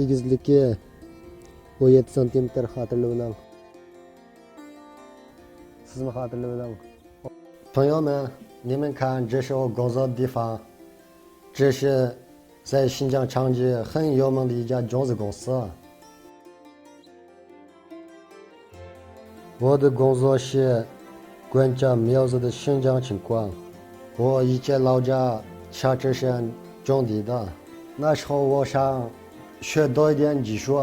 egizligi 17 santimetr hatırlayalım. Siz mi hatırlayalım? 朋友们，你们看，这是我工作的地方，这是在新疆长吉很有名的一家种子公司。我的工作是观察苗子的生长情况。我以前老家下这山种地的，那时候我想学多一点技术。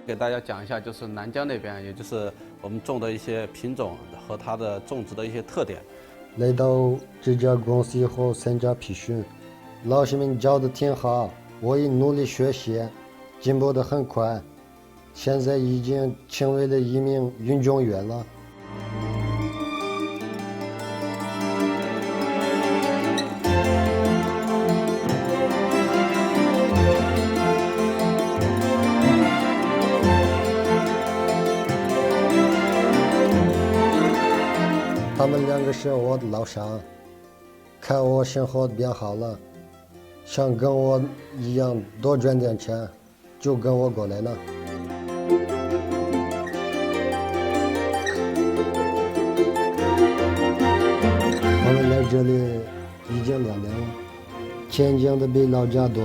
给大家讲一下，就是南疆那边，也就是我们种的一些品种和它的种植的一些特点。来到这家公司以后参加培训，老师们教的挺好，我也努力学习，进步得很快，现在已经成为了一名运动员了。他们两个是我的老乡，看我生活变好了，想跟我一样多赚点钱，就跟我过来了。我们来这里已经2年了，钱挣的比老家多，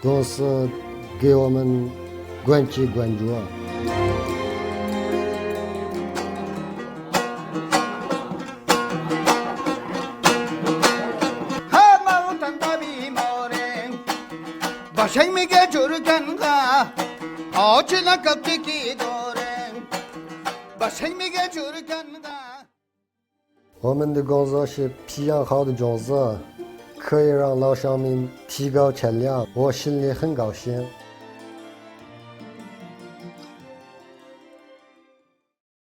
公司给我们关注。我们的工作是培养好的种子，可以让老乡们提高产量，我心里很高兴。